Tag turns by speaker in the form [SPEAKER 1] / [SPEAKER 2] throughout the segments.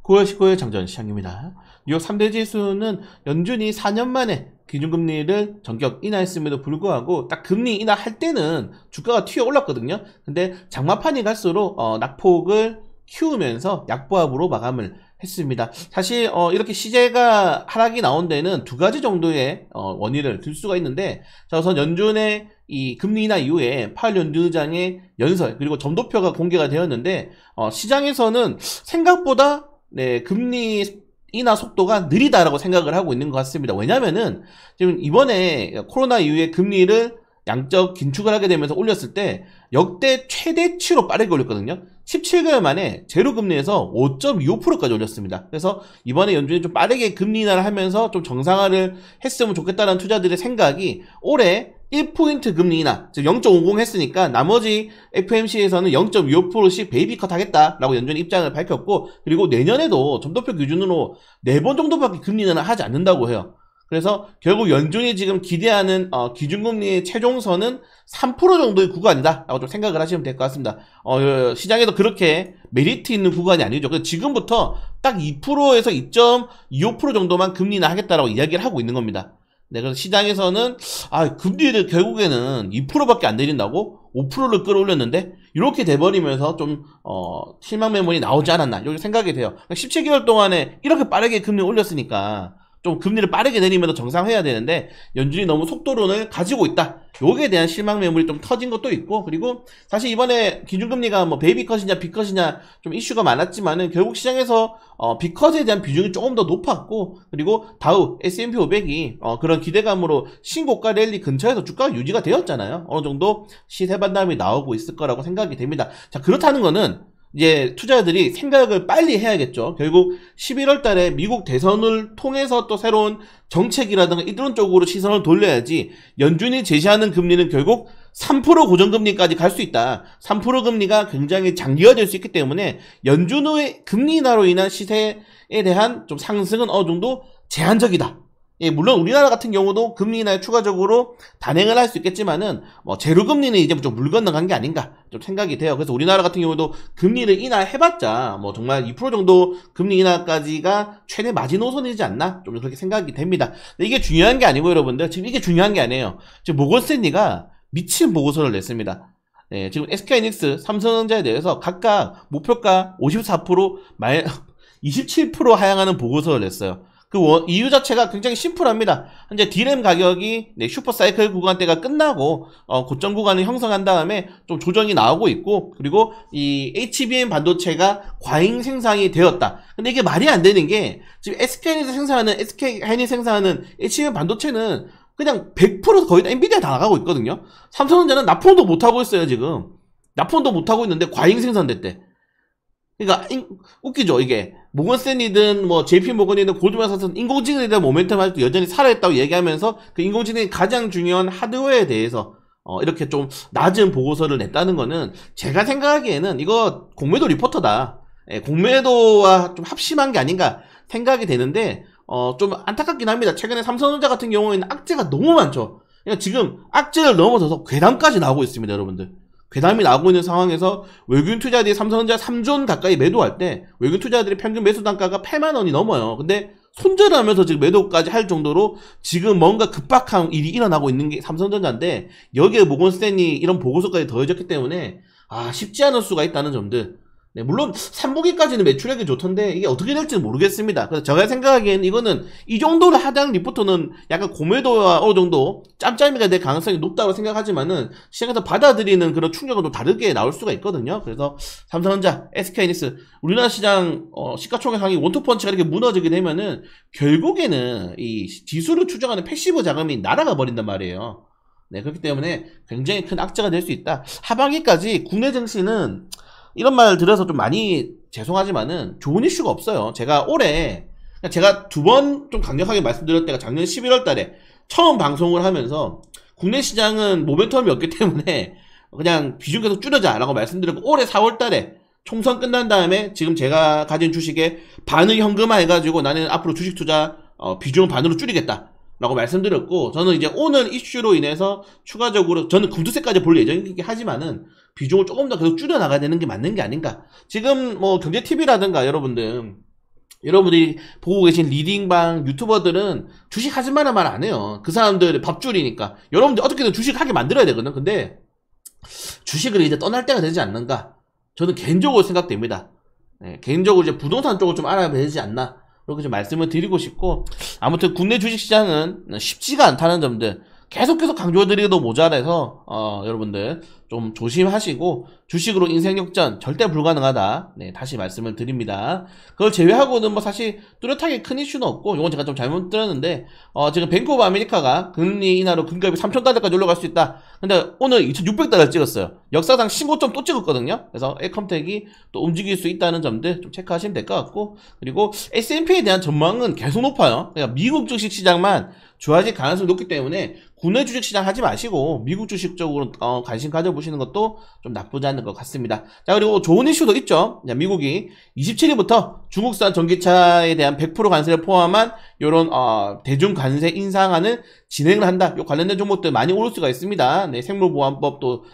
[SPEAKER 1] 9월 19일 장전 시장입니다. 뉴욕 3대 지수는 연준이 4년 만에 기준금리를 전격 인하했음에도 불구하고 딱 금리 인하할 때는 주가가 튀어 올랐거든요. 근데 장마판이 갈수록 낙폭을 키우면서 약보합으로 마감을 했습니다. 사실 이렇게 시세가 하락이 나온 데는 두 가지 정도의 원인을 들 수가 있는데, 자, 우선 연준의 이 금리 인하 이후에 파월 연준의장의 연설 그리고 점도표가 공개가 되었는데, 시장에서는 생각보다 금리 인하 속도가 느리다라고 생각을 하고 있는 것 같습니다. 왜냐면은 지금 이번에 코로나 이후에 금리를 양적 긴축을 하게 되면서 올렸을 때 역대 최대치로 빠르게 올렸거든요. 17개월 만에 제로금리에서 5.25%까지 올렸습니다. 그래서 이번에 연준이 좀 빠르게 금리 인하를 하면서 좀 정상화를 했으면 좋겠다는 투자들의 생각이 올해 1포인트 금리 인하, 즉 0.50 했으니까 나머지 FMC에서는 0.25%씩 베이비컷 하겠다라고 연준이 입장을 밝혔고, 그리고 내년에도 점도표 기준으로 4번 정도밖에 금리 인하를 하지 않는다고 해요. 그래서 결국 연준이 지금 기대하는 기준금리의 최종선은 3% 정도의 구간이다 라고 좀 생각을 하시면 될 것 같습니다. 시장에도 그렇게 메리트 있는 구간이 아니죠. 그래서 지금부터 딱 2%에서 2.25% 정도만 금리 인하 하겠다라고 이야기를 하고 있는 겁니다. 네, 그래서 시장에서는 금리를 결국에는 2%밖에 안 내린다고 5%를 끌어올렸는데 이렇게 돼버리면서 좀 실망 매물이 나오지 않았나 이렇게 생각이 돼요. 17개월 동안에 이렇게 빠르게 금리 올렸으니까 좀 금리를 빠르게 내리면서 정상화해야 되는데 연준이 너무 속도론을 가지고 있다. 여기에 대한 실망 매물이 좀 터진 것도 있고, 그리고 사실 이번에 기준금리가 뭐 베이비컷이냐 빅컷이냐 좀 이슈가 많았지만은 결국 시장에서 빅컷에 대한 비중이 조금 더 높았고, 그리고 다우 S&P 500이 그런 기대감으로 신고가 랠리 근처에서 주가가 유지가 되었잖아요. 어느 정도 시세 반등이 나오고 있을 거라고 생각이 됩니다. 자, 그렇다는 거는 이제 투자자들이 생각을 빨리 해야겠죠. 결국 11월 달에 미국 대선을 통해서 또 새로운 정책이라든가 이런 쪽으로 시선을 돌려야지 연준이 제시하는 금리는 결국 3% 고정금리까지 갈 수 있다. 3% 금리가 굉장히 장기화될 수 있기 때문에 연준의 금리 인하로 인한 시세에 대한 좀 상승은 어느 정도 제한적이다. 예, 물론 우리나라 같은 경우도 금리 인하에 추가적으로 단행을 할 수 있겠지만은 제로금리는 이제 좀 물 건너간 게 아닌가 좀 생각이 돼요. 그래서 우리나라 같은 경우도 금리를 인하해봤자 정말 2% 정도 금리 인하까지가 최대 마지노선이지 않나 좀 그렇게 생각이 됩니다. 근데 이게 중요한 게 아니고 여러분들, 지금 이게 중요한 게 아니에요. 지금 모건 스탠리가 미친 보고서를 냈습니다. 네, 지금 SK하이닉스, 삼성전자에 대해서 각각 목표가 54%, 27% 하향하는 보고서를 냈어요. 그 이유 자체가 굉장히 심플합니다. 현재 D램 가격이 슈퍼사이클 구간대가 끝나고 고점 구간을 형성한 다음에 좀 조정이 나오고 있고, 그리고 이 HBM 반도체가 과잉 생산이 되었다. 근데 이게 말이 안 되는 게 지금 SK하이닉스 생산하는 HBM 반도체는 그냥 100% 거의 다 엔비디아 다 나가고 있거든요. 삼성전자는 납품도 못 하고 있어요. 지금 납품도 못 하고 있는데 과잉 생산됐대. 그러니까 웃기죠. 이게 모건 스탠리든 JP 모건이든 골드만삭스든 인공지능에 대한 모멘텀 아직도 여전히 살아있다고 얘기하면서 그 인공지능의 가장 중요한 하드웨어에 대해서 이렇게 좀 낮은 보고서를 냈다는 거는 제가 생각하기에는 이거 공매도 리포터다. 공매도와 좀 합심한 게 아닌가 생각이 되는데 좀 안타깝긴 합니다. 최근에 삼성전자 같은 경우에는 악재가 너무 많죠. 그러니까 지금 악재를 넘어서서 괴담까지 나오고 있습니다, 여러분들. 괴담이 나오고 있는 상황에서 외국인 투자들이 삼성전자 3조 가까이 매도할 때 외국인 투자들의 평균 매수 단가가 8만 원이 넘어요. 근데 손절하면서 지금 매도까지 할 정도로 지금 뭔가 급박한 일이 일어나고 있는 게 삼성전자인데, 여기에 모건 스탠리 이런 보고서까지 더해졌기 때문에 쉽지 않을 수가 있다는 점들. 네, 물론 3분기까지는 매출액이 좋던데 이게 어떻게 될지는 모르겠습니다. 그래서 제가 생각하기에는 이거는 이 정도로 하장 리포터는 약간 고매도와 어느 정도 짬짬이가 될 가능성이 높다고 생각하지만은 시장에서 받아들이는 그런 충격은 또 다르게 나올 수가 있거든요. 그래서 삼성전자, SK하이닉스 우리나라 시장 시가총액 상위 원투펀치가 이렇게 무너지게 되면은 결국에는 이 지수를 추정하는 패시브 자금이 날아가 버린단 말이에요. 네, 그렇기 때문에 굉장히 큰 악재가 될 수 있다. 하반기까지 국내 증시는 이런 말 들어서 좀 많이 죄송하지만은 좋은 이슈가 없어요. 제가 올해 제가 두 번 좀 강력하게 말씀드렸을 때가 작년 11월 달에 처음 방송을 하면서 국내 시장은 모멘텀이 없기 때문에 그냥 비중 계속 줄여자 라고 말씀드렸고, 올해 4월 달에 총선 끝난 다음에 지금 제가 가진 주식에 반을 현금화 해가지고 나는 앞으로 주식 투자 비중을 반으로 줄이겠다 라고 말씀드렸고, 저는 이제 오늘 이슈로 인해서 추가적으로 저는 금투세까지 볼 예정이긴 하지만은 비중을 조금 더 계속 줄여나가야 되는 게 맞는 게 아닌가. 지금 경제TV라든가 여러분들 여러분들이 보고 계신 리딩방 유튜버들은 주식 하지 마라 말 안 해요. 그 사람들 밥줄이니까. 여러분들 어떻게든 주식 하게 만들어야 되거든. 근데 주식을 이제 떠날 때가 되지 않는가? 저는 개인적으로 생각됩니다. 네, 개인적으로 이제 부동산 쪽을 좀 알아야 되지 않나? 그렇게 좀 말씀을 드리고 싶고, 아무튼 국내 주식시장은 쉽지가 않다는 점들 계속 강조드리기도 모자라서 여러분들 좀 조심하시고, 주식으로 인생 역전 절대 불가능하다. 네, 다시 말씀을 드립니다. 그걸 제외하고는 뭐 사실 뚜렷하게 큰 이슈는 없고, 이건 제가 좀 잘못 들었는데 지금 뱅크 오브 아메리카가 금리 인하로 금값이 3,000달러까지 올라갈 수 있다. 근데 오늘 2,600달러 찍었어요. 역사상 신고점 또 찍었거든요. 그래서 에컴텍이 또 움직일 수 있다는 점들 좀 체크하시면 될 것 같고, 그리고 S&P에 대한 전망은 계속 높아요. 그러니까 미국 주식 시장만 좋아질 가능성이 높기 때문에 국내 주식시장 하지 마시고 미국 주식 쪽으로 관심 가져보시는 것도 좀 나쁘지 않은 것 같습니다. 자, 그리고 좋은 이슈도 있죠. 미국이 27일부터 중국산 전기차에 대한 100% 관세를 포함한 이런 대중 관세 인상안을 진행을 한다. 요 관련된 종목들 많이 오를 수가 있습니다. 네, 생물보안법도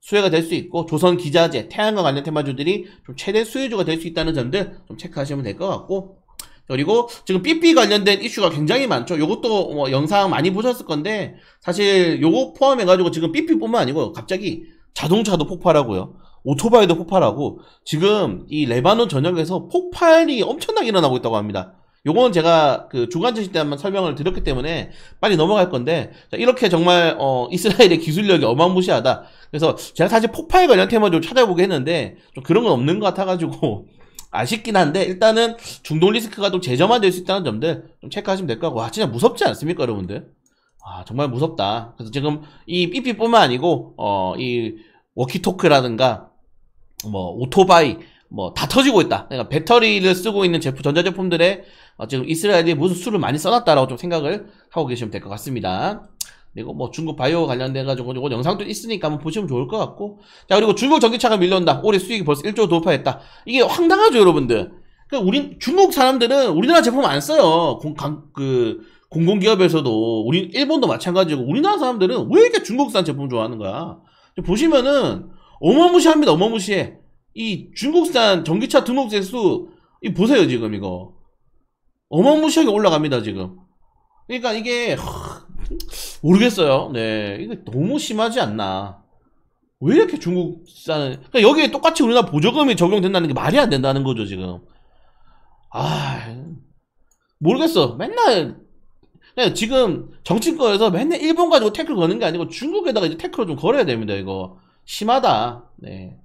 [SPEAKER 1] 수혜가 될 수 있고, 조선기자재, 태양광 관련 테마주들이 좀 최대 수혜주가 될 수 있다는 점들 좀 체크하시면 될 것 같고, 그리고 지금 삐삐 관련된 이슈가 굉장히 많죠. 요것도 뭐 영상 많이 보셨을 건데, 사실 요거 포함해가지고 지금 삐삐뿐만 아니고 갑자기 자동차도 폭발하고요, 오토바이도 폭발하고, 지금 이 레바논 전역에서 폭발이 엄청나게 일어나고 있다고 합니다. 요거는 제가 그 주간 전시 때 한번 설명을 드렸기 때문에 빨리 넘어갈 건데, 자, 이렇게 정말 이스라엘의 기술력이 어마무시하다. 그래서 제가 사실 폭발 관련 테마 좀 찾아보게 했는데 좀 그런 건 없는 것 같아가지고 아쉽긴 한데, 일단은 중동 리스크가 좀 재점화될 수 있다는 점들 좀 체크하시면 될 것 같고, 와, 진짜 무섭지 않습니까, 여러분들? 정말 무섭다. 그래서 지금 이 삐삐뿐만 아니고 이 워키토크라든가 뭐 오토바이 뭐 다 터지고 있다. 그러니까 배터리를 쓰고 있는 전자제품들에 지금 이스라엘이 무슨 수를 많이 써놨다라고 좀 생각을 하고 계시면 될 것 같습니다. 그리고 뭐 중국 바이오 관련돼가지고 이거 영상도 있으니까 한번 보시면 좋을 것 같고, 자, 그리고 중국 전기차가 밀려온다. 올해 수익이 벌써 1조 돌파했다. 이게 황당하죠, 여러분들. 그러니까 중국 사람들은 우리나라 제품 안 써요. 공공기업에서도 일본도 마찬가지고, 우리나라 사람들은 왜 이렇게 중국산 제품 좋아하는 거야? 보시면은 어마무시합니다. 어마무시해. 이 중국산 전기차 등록세 수 보세요. 지금 이거 어마무시하게 올라갑니다 지금. 그러니까 이게 모르겠어요. 네, 이게 너무 심하지 않나? 왜 이렇게 중국산, 그러니까 여기에 똑같이 우리나라 보조금이 적용된다는 게 말이 안 된다는 거죠 지금. 모르겠어. 맨날 지금 정치권에서 맨날 일본 가지고 태클 거는 게 아니고 중국에다가 이제 태클을 좀 걸어야 됩니다. 이거 심하다. 네,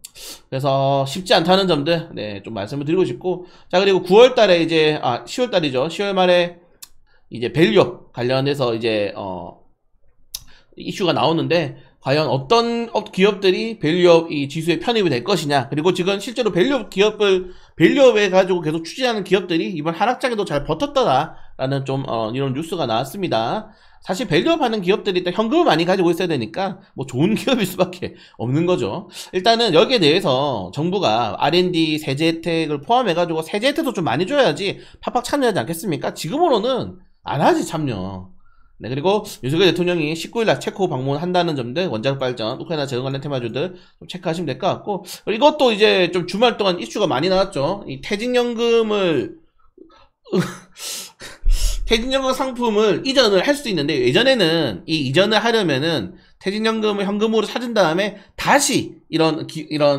[SPEAKER 1] 그래서 쉽지 않다는 점들 좀 말씀을 드리고 싶고, 자, 그리고 9월달에 이제 10월달이죠. 10월 말에 이제 밸류업 관련해서 이제 이슈가 나오는데, 과연 어떤 기업들이 밸류업 이 지수에 편입이 될 것이냐, 그리고 지금 실제로 밸류업에 가지고 계속 추진하는 기업들이 이번 하락장에도 잘 버텼다라는 좀 이런 뉴스가 나왔습니다. 사실 밸류업 하는 기업들이 일단 현금을 많이 가지고 있어야 되니까 뭐 좋은 기업일 수밖에 없는 거죠. 일단은 여기에 대해서 정부가 R&D 세제 혜택을 포함해가지고 세제 혜택도 좀 많이 줘야지 팍팍 참여하지 않겠습니까? 지금으로는 안 하지, 참여. 네, 그리고 윤석열 대통령이 19일날 체코 방문한다는 점들, 원자력 발전, 우크라이나 재건 관련 테마주들 좀 체크하시면 될 것 같고, 이것도 이제 좀 주말 동안 이슈가 많이 나왔죠. 이 퇴직연금 상품을 이전을 할 수 있는데, 예전에는 이 이전을 하려면은 퇴직연금을 현금으로 사준 다음에 다시 이런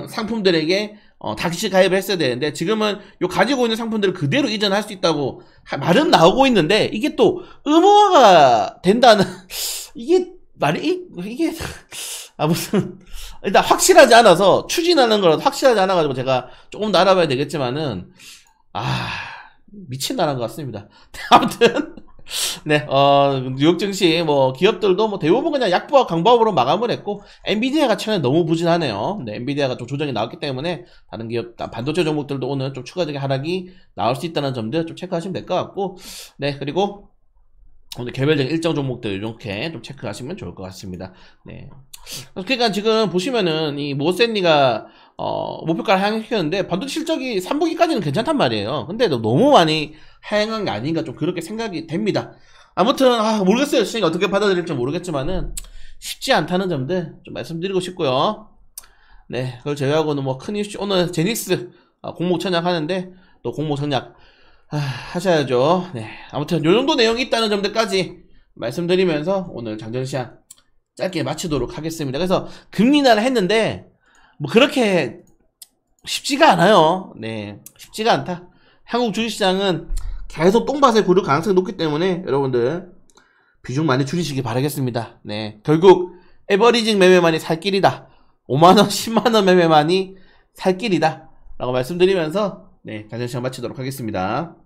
[SPEAKER 1] 상품들에게 다시 가입을 했어야 되는데, 지금은 요 가지고 있는 상품들을 그대로 이전할 수 있다고 말은 나오고 있는데, 이게 또 의무화가 된다는 이게 무슨, 일단 확실하지 않아서, 추진하는 거라도 확실하지 않아가지고 제가 조금 더 알아봐야 되겠지만은 미친 나라인 것 같습니다. 아무튼 네, 뉴욕 증시 뭐 기업들도 뭐 대부분 그냥 약보와 강보합으로 마감을 했고, 엔비디아가 최근에 너무 부진하네요. 네, 엔비디아가 좀 조정이 나왔기 때문에 다른 기업, 반도체 종목들도 오늘 좀 추가적인 하락이 나올 수 있다는 점들 좀 체크하시면 될 것 같고, 네, 그리고 오늘 개별적인 일정 종목들 이렇게 좀 체크하시면 좋을 것 같습니다. 네, 그러니까 지금 보시면은 이 모센리가 목표가를 하향시켰는데 반도체 실적이 3분기까지는 괜찮단 말이에요. 근데 너무 많이 하향한 게 아닌가 좀 그렇게 생각이 됩니다. 아무튼 모르겠어요. 시장이 어떻게 받아들일지 모르겠지만은 쉽지 않다는 점들 좀 말씀드리고 싶고요. 네, 그걸 제외하고는 뭐 큰 이슈, 오늘 제닉스 공모 청약하는데 또 공모 청약 하셔야죠. 네. 아무튼 요 정도 내용이 있다는 점들까지 말씀드리면서 오늘 장전시장 짧게 마치도록 하겠습니다. 그래서 금리 인하를 했는데 뭐 그렇게 쉽지가 않아요. 네, 쉽지가 않다. 한국 주식시장은 계속 똥밭을 구를 가능성이 높기 때문에 여러분들 비중 많이 줄이시기 바라겠습니다. 네, 결국 에버리징 매매만이 살 길이다. 5만원, 10만원 매매만이 살 길이다 라고 말씀드리면서 네, 장전시장 마치도록 하겠습니다.